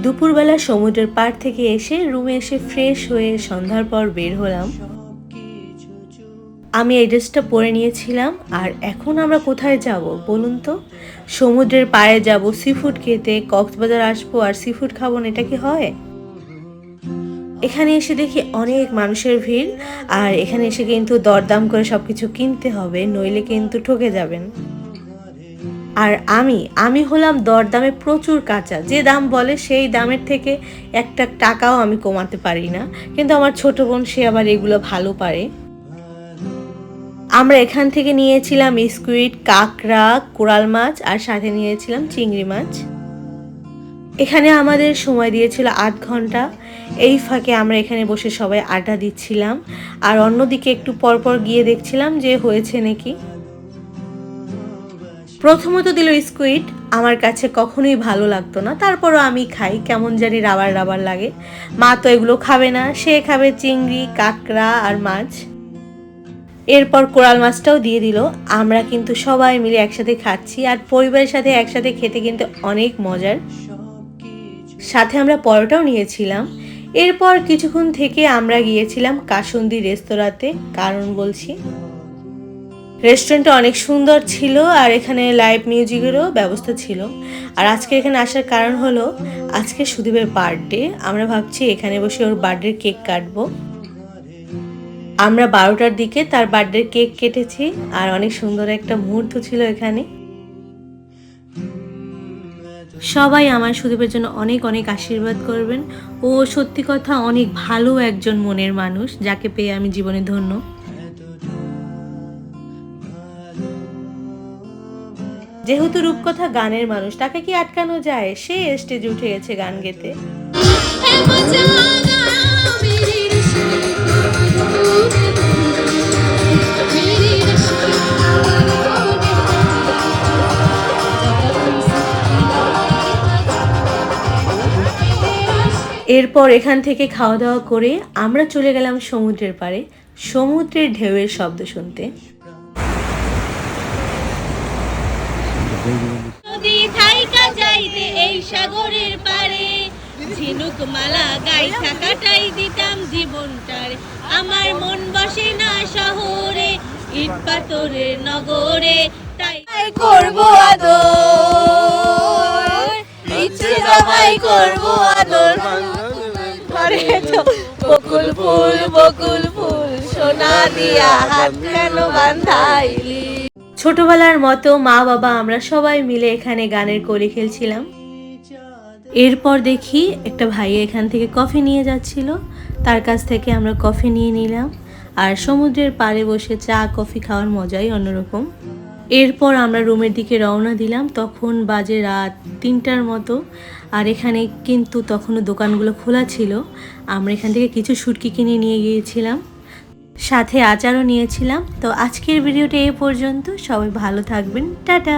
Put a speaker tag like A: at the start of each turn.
A: দুপুরবেলা সমুদ্রের পাড় থেকে এসে রুমে এসে ফ্রেশ হয়ে সন্ধ্যার পর বের হলাম। আমি এই ড্রেসটা পরে নিয়েছিলাম। আর এখন আমরা কোথায় যাব বলুন তো? সমুদ্রের পাড়ে যাব সি ফুড খেতে, কক্সবাজার আসবো আর সি ফুড খাবো না, এটা কি হয়? এখানে এসে দেখি অনেক মানুষের ভিড়। আর এখানে এসে কিন্তু দরদাম করে সব কিছু কিনতে হবে, নইলে কিন্তু ঠকে যাবেন। আর আমি হলাম দরদামে প্রচুর কাঁচা, যে দাম বলে সেই দামের থেকে একটা টাকাও আমি কমাতে পারি না। কিন্তু আমার ছোট বোন সে আবার এগুলো ভালো পারে। আমরা এখান থেকে নিয়েছিলাম স্কুইড, কাঁকড়া, কোরাল মাছ আর সাথে নিয়েছিলাম চিংড়ি মাছ। এখানে আমাদের সময় দিয়েছিল ৮ ঘন্টা। এই ফাঁকে আমরা এখানে বসে সবাই আড্ডা দিচ্ছিলাম আর অন্যদিকে একটু পরপর গিয়ে দেখছিলাম যে হয়েছে নাকি। প্রথমত দিল স্কুইড, আমার কাছে কখনোই ভালো লাগতো না, তারপরও আমি খাই, কেমন জানি রাবার রাবার লাগে। মা তো এগুলো খাবে না, সে খাবে চিংড়ি, কাঁকড়া আর মাছ। এরপর কোরাল মাছটাও দিয়ে দিল। আমরা কিন্তু সবাই মিলে একসাথে খাচ্ছি আর পরিবারের সাথে একসাথে খেতে কিন্তু অনেক মজার। সাথে আমরা পরোটাও নিয়েছিলাম। এরপর কিছুক্ষণ থেকে আমরা গিয়েছিলাম কাসুন্দি রেস্তোরাঁতে। কারণ বলছি, রেস্টুরেন্টটা অনেক সুন্দর ছিল আর এখানে লাইভ মিউজিকেরও ব্যবস্থা ছিল। আর আজকে এখানে আসার কারণ হলো আজকে সুদীপের বার্থডে। আমরা ভাবছি এখানে বসে ওর বার্থডে কেক কাটবো। আমরা 12টার দিকে তার বার্থডে কেক কেটেছি আর অনেক সুন্দর একটা মুহূর্ত ছিল এখানে। সবাই আমার সুদীপের জন্য অনেক অনেক আশীর্বাদ করবেন। ও সত্যি কথা অনেক ভালো একজন মনের মানুষ, যাকে পেয়ে আমি জীবনে ধন্য। যেহেতু রূপকথা গানের মানুষ, তাকে কি আটকানো যায়? সে স্টেজে উঠে গেছে গান গেতে। এরপর এখান থেকে খাওয়া দাওয়া করে আমরা চলে গেলাম সমুদ্রের পাড়ে, সমুদ্রের ঢেউয়ের শব্দ শুনতে।
B: নদী থাইকা যাইতে এই সাগরের পারে, ঝিনুক মালা গাইথা কাটাই দিতাম জীবনটারে। আমার মন বসে না শহরে, ইট পাথরের নগরে, তাই করব আদর, ইচ্ছে জমাই করব আদর। ঘরে তো বকুল ফুল সোনা দিয়া হাত কেন বাঁধাইলি।
A: ছোটবেলার মতো মা বাবা আমরা সবাই মিলে এখানে গানের কলি খেলছিলাম। এরপর দেখি একটা ভাই এখান থেকে কফি নিয়ে যাচ্ছিল, তার কাছ থেকে আমরা কফি নিয়ে নিলাম। আর সমুদ্রের পাড়ে বসে চা কফি খাওয়ার মজাই অন্যরকম। এরপর আমরা রুমের দিকে রওনা দিলাম। তখন বাজে রাত 3টার মতো। আর এখানে কিন্তু তখনও দোকানগুলো খোলা ছিল। আমরা এখান থেকে কিছু শুটকি কিনে নিয়ে গিয়েছিলাম, সাথে আচারও নিয়েছিলাম। তো আজকের ভিডিওটা এই পর্যন্ত। সবাই ভালো থাকবেন, টাটা।